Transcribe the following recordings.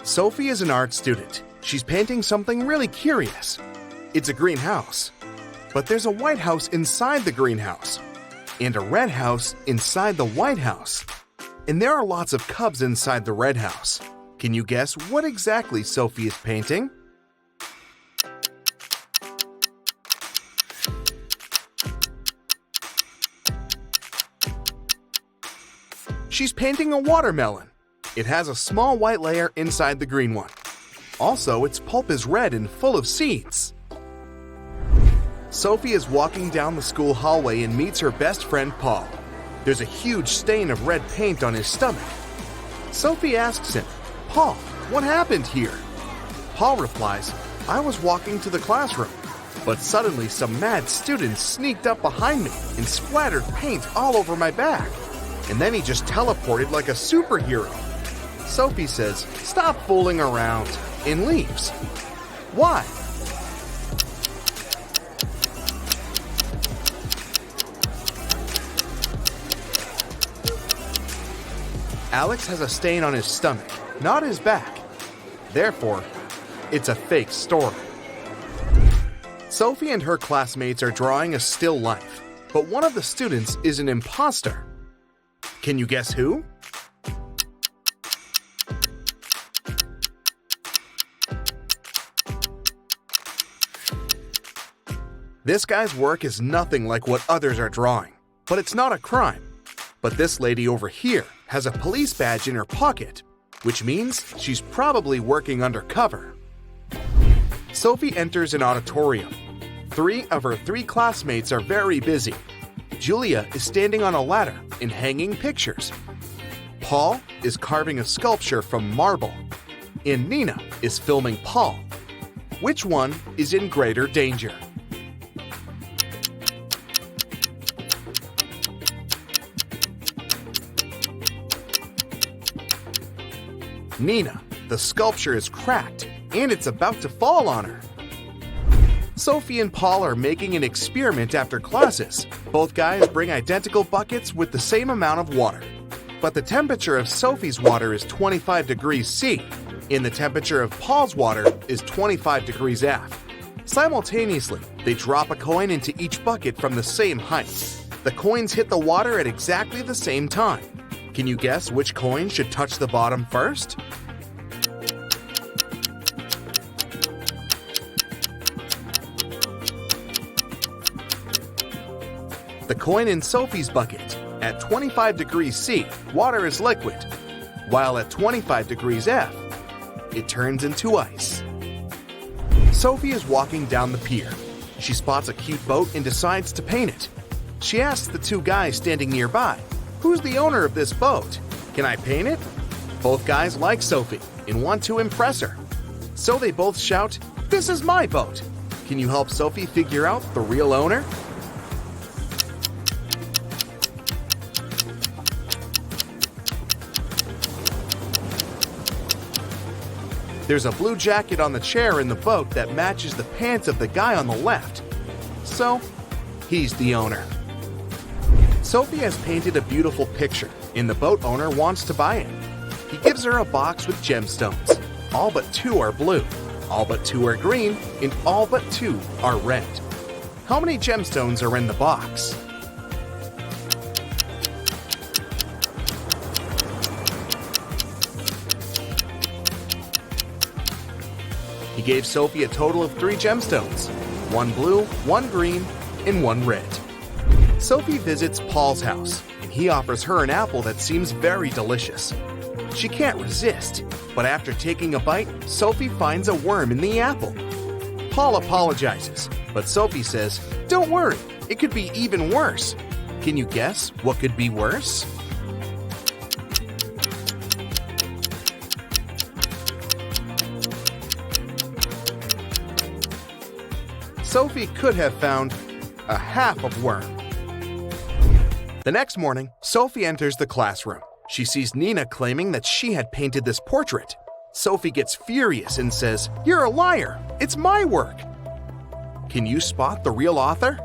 Sophie is an art student. She's painting something really curious. It's a greenhouse, but there's a white house inside the greenhouse, and a red house inside the white house. And there are lots of cubs inside the red house. Can you guess what exactly Sophie is painting? She's painting a watermelon. It has a small white layer inside the green one. Also, its pulp is red and full of seeds. Sophie is walking down the school hallway and meets her best friend Paul. There's a huge stain of red paint on his stomach. Sophie asks him, "Paul, what happened here?" Paul replies, "I was walking to the classroom, but suddenly some mad students sneaked up behind me and splattered paint all over my back. And then he just teleported like a superhero." Sophie says, "Stop fooling around," and leaves. Why? Alex has a stain on his stomach, not his back. Therefore, it's a fake story. Sophie and her classmates are drawing a still life, but one of the students is an imposter. Can you guess who? This guy's work is nothing like what others are drawing, but it's not a crime. But this lady over here has a police badge in her pocket, which means she's probably working undercover. Sophie enters an auditorium. 3 of her 3 classmates are very busy. Julia is standing on a ladder and hanging pictures. Paul is carving a sculpture from marble. And Nina is filming Paul. Which one is in greater danger? Nina, the sculpture is cracked and it's about to fall on her. Sophie and Paul are making an experiment after classes. Both guys bring identical buckets with the same amount of water. But the temperature of Sophie's water is 25 degrees C, and the temperature of Paul's water is 25 degrees F. Simultaneously, they drop a coin into each bucket from the same height. The coins hit the water at exactly the same time. Can you guess which coin should touch the bottom first? The coin in Sophie's bucket. At 25 degrees C, water is liquid, while at 25 degrees F, it turns into ice. Sophie is walking down the pier. She spots a cute boat and decides to paint it. She asks the 2 guys standing nearby, "Who's the owner of this boat? Can I paint it?" Both guys like Sophie and want to impress her. So they both shout, "This is my boat." Can you help Sophie figure out the real owner? There's a blue jacket on the chair in the boat that matches the pants of the guy on the left. So, he's the owner. Sophie has painted a beautiful picture, and the boat owner wants to buy it. He gives her a box with gemstones. All but 2 are blue, all but 2 are green, and all but 2 are red. How many gemstones are in the box? He gave Sophie a total of 3 gemstones, 1 blue, 1 green, and 1 red. Sophie visits Paul's house, and he offers her an apple that seems very delicious. She can't resist, but after taking a bite, Sophie finds a worm in the apple. Paul apologizes, but Sophie says, "Don't worry, it could be even worse." Can you guess what could be worse? Sophie could have found a half of worm. The next morning, Sophie enters the classroom. She sees Nina claiming that she had painted this portrait. Sophie gets furious and says, "You're a liar! It's my work!" Can you spot the real author?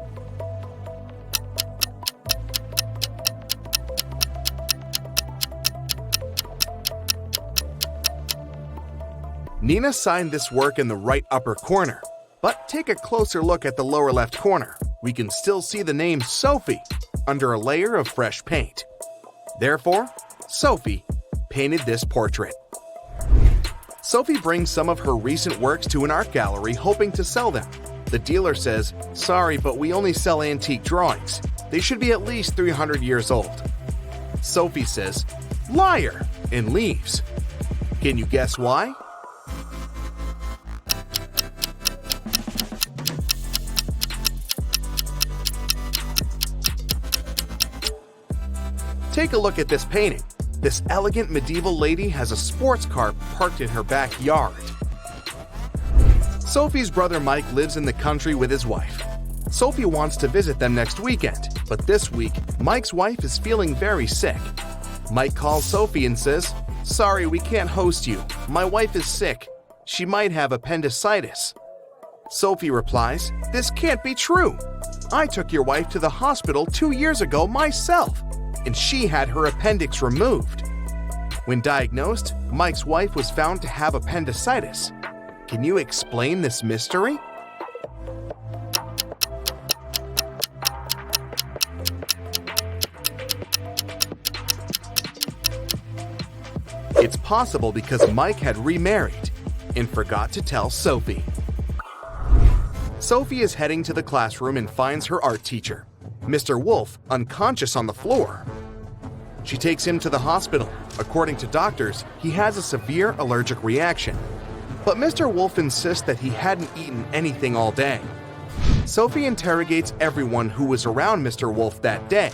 Nina signed this work in the right upper corner, but take a closer look at the lower left corner. We can still see the name Sophie under a layer of fresh paint. Therefore, Sophie painted this portrait. Sophie brings some of her recent works to an art gallery hoping to sell them. The dealer says, "Sorry, but we only sell antique drawings. They should be at least 300 years old." Sophie says, "Liar," and leaves. Can you guess why? Take a look at this painting. This elegant medieval lady has a sports car parked in her backyard. Sophie's brother Mike lives in the country with his wife. Sophie wants to visit them next weekend, but this week, Mike's wife is feeling very sick. Mike calls Sophie and says, "Sorry, we can't host you. My wife is sick. She might have appendicitis." Sophie replies, "This can't be true. I took your wife to the hospital 2 years ago myself, and she had her appendix removed." When diagnosed, Mike's wife was found to have appendicitis. Can you explain this mystery? It's possible because Mike had remarried and forgot to tell Sophie. Sophie is heading to the classroom and finds her art teacher, Mr. Wolf, unconscious on the floor. She takes him to the hospital. According to doctors, he has a severe allergic reaction. But Mr. Wolf insists that he hadn't eaten anything all day. Sophie interrogates everyone who was around Mr. Wolf that day.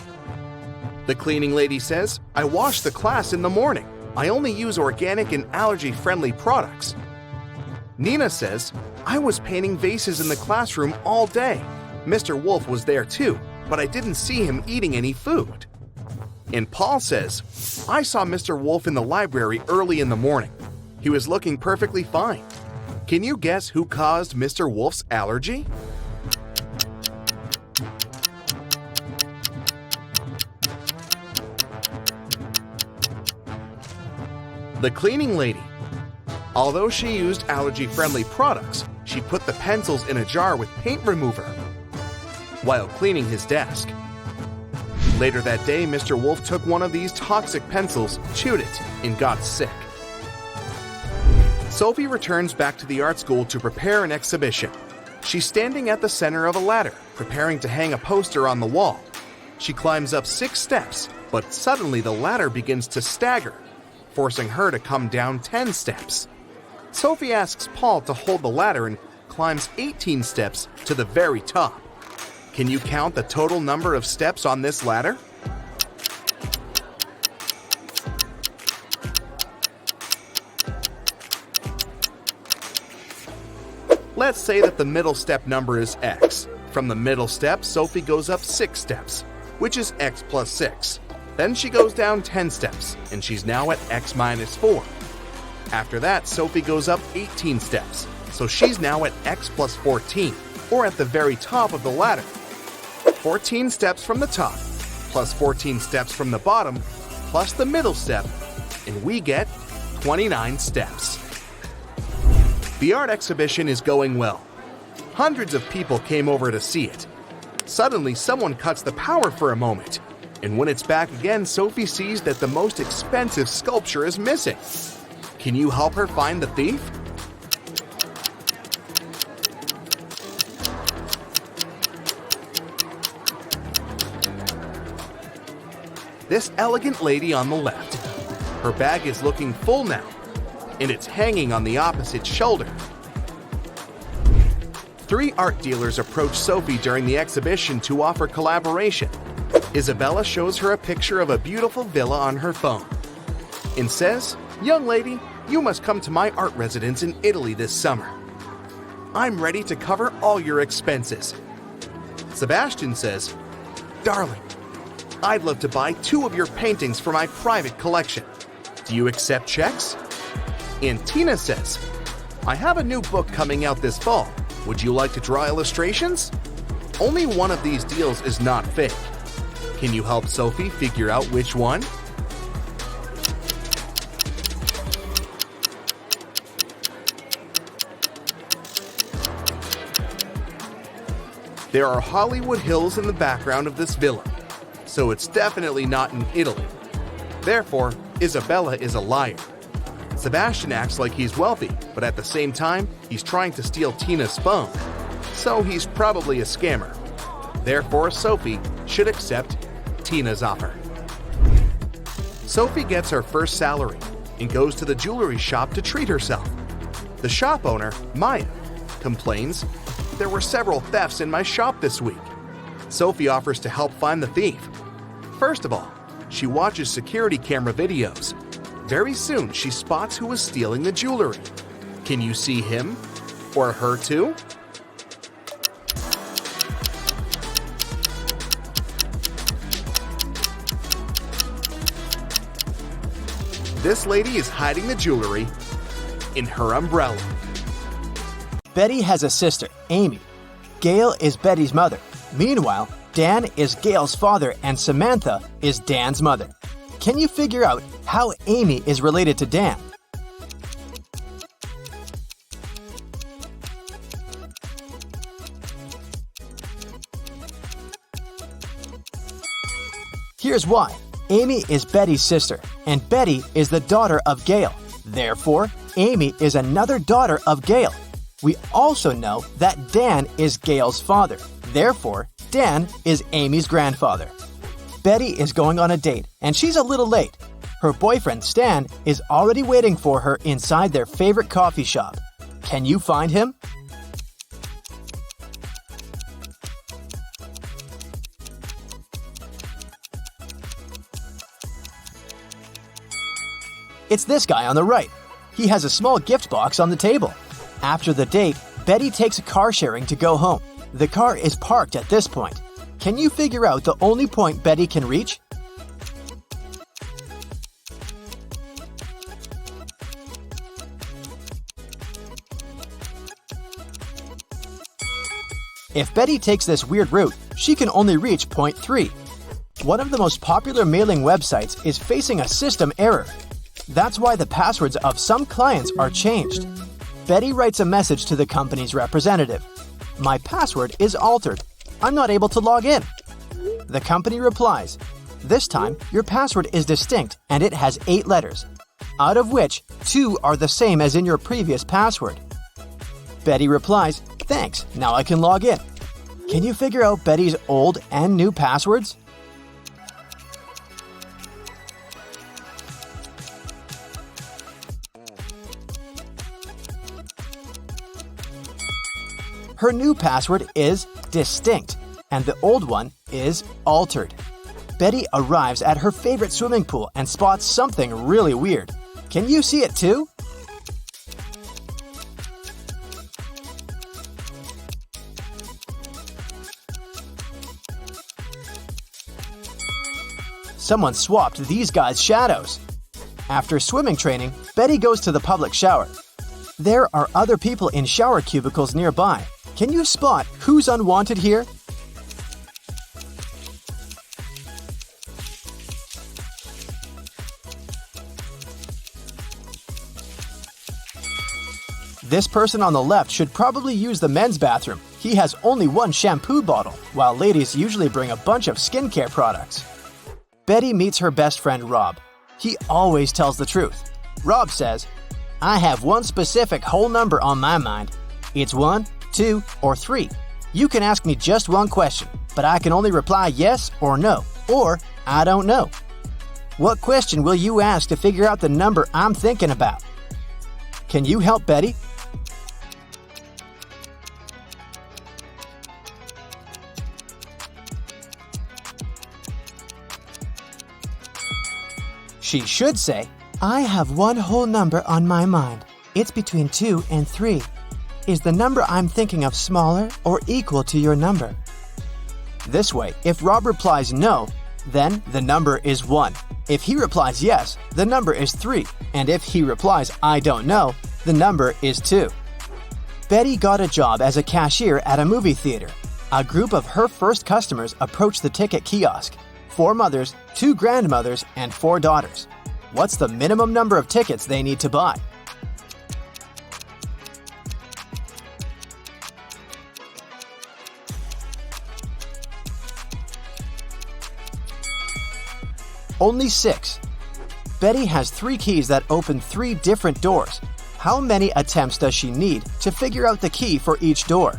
The cleaning lady says, "I wash the class in the morning. I only use organic and allergy-friendly products." Nina says, "I was painting vases in the classroom all day. Mr. Wolf was there too, but I didn't see him eating any food." And Paul says, "I saw Mr. Wolf in the library early in the morning. He was looking perfectly fine." Can you guess who caused Mr. Wolf's allergy? The cleaning lady. Although she used allergy-friendly products, she put the pencils in a jar with paint remover while cleaning his desk. Later that day, Mr. Wolf took one of these toxic pencils, chewed it, and got sick. Sophie returns back to the art school to prepare an exhibition. She's standing at the center of a ladder, preparing to hang a poster on the wall. She climbs up 6 steps, but suddenly the ladder begins to stagger, forcing her to come down 10 steps. Sophie asks Paul to hold the ladder and climbs 18 steps to the very top. Can you count the total number of steps on this ladder? Let's say that the middle step number is x. From the middle step, Sophie goes up 6 steps, which is x plus 6. Then she goes down 10 steps, and she's now at x minus 4. After that, Sophie goes up 18 steps, so she's now at x plus 14, or at the very top of the ladder. 14 steps from the top, plus 14 steps from the bottom, plus the middle step, and we get 29 steps. The art exhibition is going well. Hundreds of people came over to see it. Suddenly, someone cuts the power for a moment, and when it's back again, Sophie sees that the most expensive sculpture is missing. Can you help her find the thief? This elegant lady on the left. Her bag is looking full now, and it's hanging on the opposite shoulder. 3 art dealers approach Sophie during the exhibition to offer collaboration. Isabella shows her a picture of a beautiful villa on her phone and says, "Young lady, you must come to my art residence in Italy this summer. I'm ready to cover all your expenses." Sebastian says, "Darling, I'd love to buy 2 of your paintings for my private collection. Do you accept checks?" And Tina says, "I have a new book coming out this fall. Would you like to draw illustrations?" Only one of these deals is not fake. Can you help Sophie figure out which one? There are Hollywood hills in the background of this villa, so it's definitely not in Italy. Therefore, Isabella is a liar. Sebastian acts like he's wealthy, but at the same time, he's trying to steal Tina's phone. So he's probably a scammer. Therefore, Sophie should accept Tina's offer. Sophie gets her first salary and goes to the jewelry shop to treat herself. The shop owner, Maya, complains, "There were several thefts in my shop this week." Sophie offers to help find the thief. First of all, she watches security camera videos. Very soon, she spots who was stealing the jewelry. Can you see him? Or her too? This lady is hiding the jewelry in her umbrella. Betty has a sister, Amy. Gail is Betty's mother. Meanwhile, Dan is Gail's father and Samantha is Dan's mother. Can you figure out how Amy is related to Dan? Here's why. Amy is Betty's sister, and Betty is the daughter of Gail. Therefore, Amy is another daughter of Gail. We also know that Dan is Gail's father. Therefore, Dan is Amy's grandfather. Betty is going on a date, and she's a little late. Her boyfriend, Stan, is already waiting for her inside their favorite coffee shop. Can you find him? It's this guy on the right. He has a small gift box on the table. After the date, Betty takes a car sharing to go home. The car is parked at this point. Can you figure out the only point Betty can reach? If Betty takes this weird route, she can only reach point 3. One of the most popular mailing websites is facing a system error. That's why the passwords of some clients are changed. Betty writes a message to the company's representative. "My password is altered. I'm not able to log in." The company replies, "This time, your password is distinct and it has 8 letters, out of which 2 are the same as in your previous password." Betty replies, "Thanks, now I can log in." Can you figure out Betty's old and new passwords? Her new password is distinct, and the old one is altered. Betty arrives at her favorite swimming pool and spots something really weird. Can you see it too? Someone swapped these guys' shadows. After swimming training, Betty goes to the public shower. There are other people in shower cubicles nearby. Can you spot who's unwanted here? This person on the left should probably use the men's bathroom. He has only one shampoo bottle, while ladies usually bring a bunch of skincare products. Betty meets her best friend Rob. He always tells the truth. Rob says, "I have one specific whole number on my mind. It's 1, 2, or 3. You can ask me just one question, but I can only reply yes or no, or I don't know. What question will you ask to figure out the number I'm thinking about?" Can you help Betty? She should say, "I have one whole number on my mind. It's between 2 and 3. Is the number I'm thinking of smaller or equal to your number?" This way, if Rob replies no, then the number is 1. If he replies yes, the number is 3. And if he replies I don't know, the number is 2. Betty got a job as a cashier at a movie theater. A group of her first customers approached the ticket kiosk. 4 mothers, 2 grandmothers, and 4 daughters. What's the minimum number of tickets they need to buy? only 6. Betty has 3 keys that open 3 different doors. How many attempts does she need to figure out the key for each door?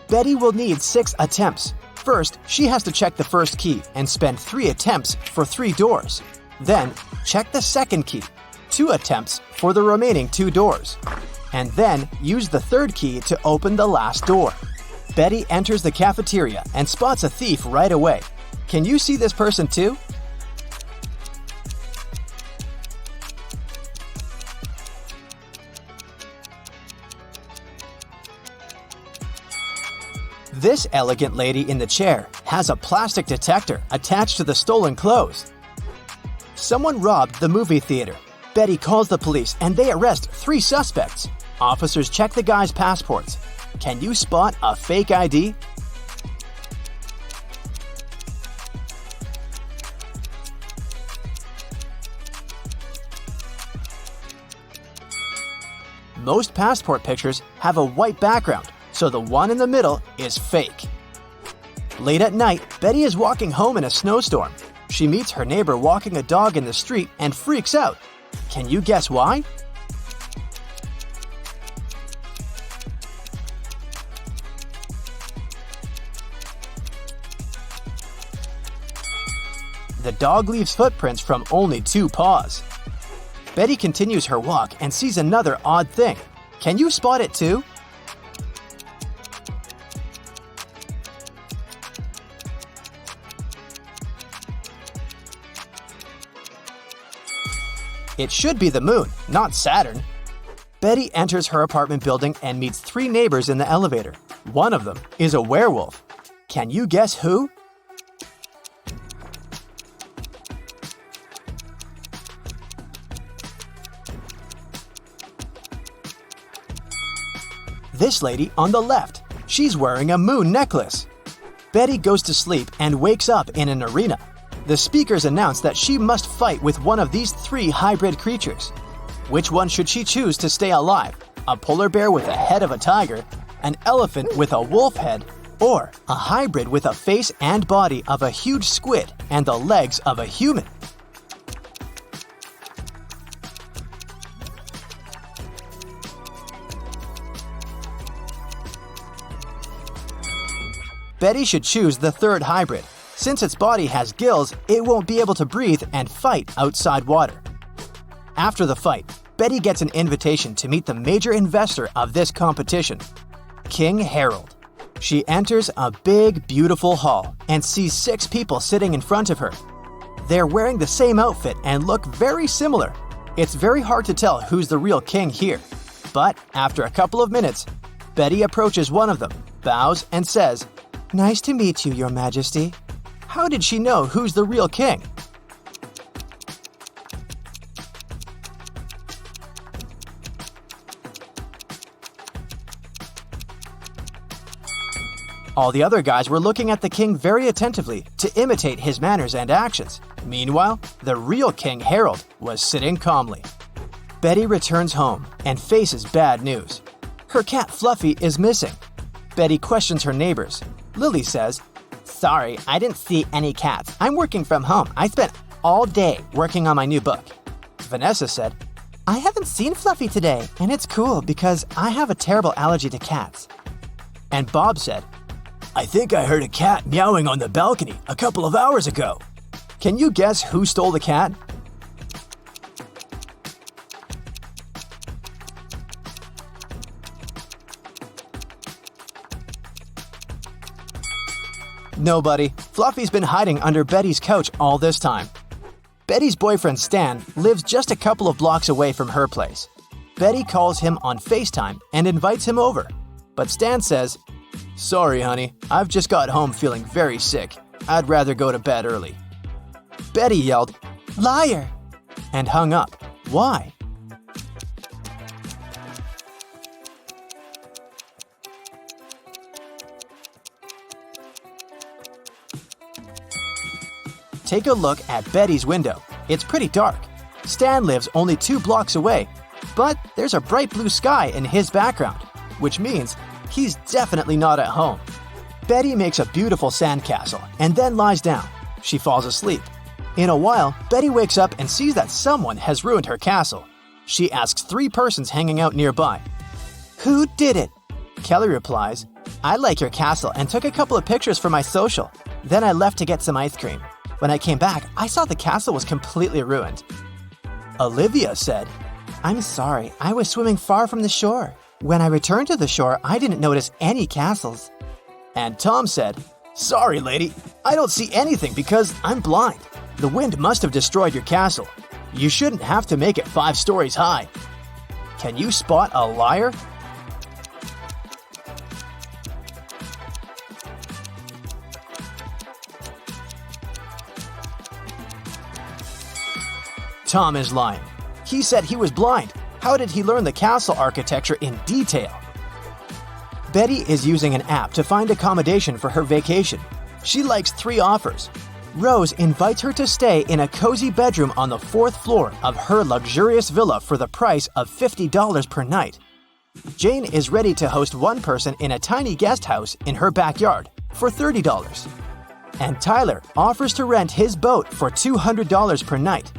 Betty will need 6 attempts. First, she has to check the first key and spend 3 attempts for 3 doors. Then, check the second key, 2 attempts for the remaining 2 doors. And then, use the third key to open the last door. Betty enters the cafeteria and spots a thief right away. Can you see this person too? This elegant lady in the chair has a plastic detector attached to the stolen clothes. Someone robbed the movie theater. Betty calls the police and they arrest 3 suspects. Officers check the guy's passports. Can you spot a fake ID? Most passport pictures have a white background, so the one in the middle is fake. Late at night, Betty is walking home in a snowstorm. She meets her neighbor walking a dog in the street and freaks out. Can you guess why? The dog leaves footprints from only 2 paws. Betty continues her walk and sees another odd thing. Can you spot it too? It should be the moon, not Saturn. Betty enters her apartment building and meets 3 neighbors in the elevator. One of them is a werewolf. Can you guess who? This lady on the left. She's wearing a moon necklace. Betty goes to sleep and wakes up in an arena. The speakers announce that she must fight with one of these 3 hybrid creatures. Which one should she choose to stay alive? A polar bear with a head of a tiger, an elephant with a wolf head, or a hybrid with a face and body of a huge squid and the legs of a human? Betty should choose the third hybrid. Since its body has gills, it won't be able to breathe and fight outside water. After the fight, Betty gets an invitation to meet the major investor of this competition, King Harold. She enters a big, beautiful hall and sees 6 people sitting in front of her. They're wearing the same outfit and look very similar. It's very hard to tell who's the real king here. But after a couple of minutes, Betty approaches one of them, bows, and says, "Nice to meet you, Your Majesty." How did she know who's the real king? All the other guys were looking at the king very attentively to imitate his manners and actions. Meanwhile, the real King Harold was sitting calmly. Betty returns home and faces bad news. Her cat Fluffy is missing. Betty questions her neighbors. Lily says, "Sorry, I didn't see any cats. I'm working from home. I spent all day working on my new book." Vanessa said, "I haven't seen Fluffy today, and it's cool because I have a terrible allergy to cats." And Bob said, "I think I heard a cat meowing on the balcony a couple of hours ago." Can you guess who stole the cat? Nobody. Fluffy's been hiding under Betty's couch all this time. Betty's boyfriend Stan lives just a couple of blocks away from her place. Betty calls him on FaceTime and invites him over. But Stan says, "Sorry, honey, I've just got home feeling very sick. I'd rather go to bed early." Betty yelled, "Liar!" and hung up. Why? Take a look at Betty's window. It's pretty dark. Stan lives only 2 blocks away. but there's a bright blue sky in his background, which means he's definitely not at home. Betty makes a beautiful sandcastle and then lies down. She falls asleep. In a while, Betty wakes up and sees that someone has ruined her castle. She asks 3 persons hanging out nearby, "Who did it?" Kelly replies, "I like your castle and took a couple of pictures for my social. Then I left to get some ice cream. When I came back, I saw the castle was completely ruined." Olivia said, "I'm sorry, I was swimming far from the shore. When I returned to the shore, I didn't notice any castles." And Tom said, "Sorry, lady, I don't see anything because I'm blind. The wind must have destroyed your castle. You shouldn't have to make it 5 stories high." Can you spot a liar? Tom is lying. He said he was blind. How did he learn the castle architecture in detail? Betty is using an app to find accommodation for her vacation. She likes 3 offers. Rose invites her to stay in a cozy bedroom on the 4th floor of her luxurious villa for the price of $50 per night. Jane is ready to host 1 person in a tiny guest house in her backyard for $30. And Tyler offers to rent his boat for $200 per night.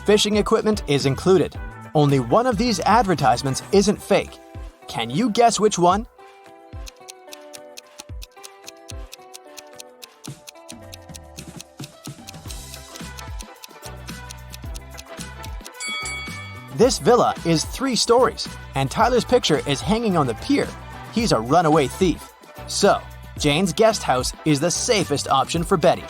Fishing equipment is included. Only one of these advertisements isn't fake. Can you guess which one? This villa is 3 stories, and Tyler's picture is hanging on the pier. He's a runaway thief. So, Jane's guest house is the safest option for Betty.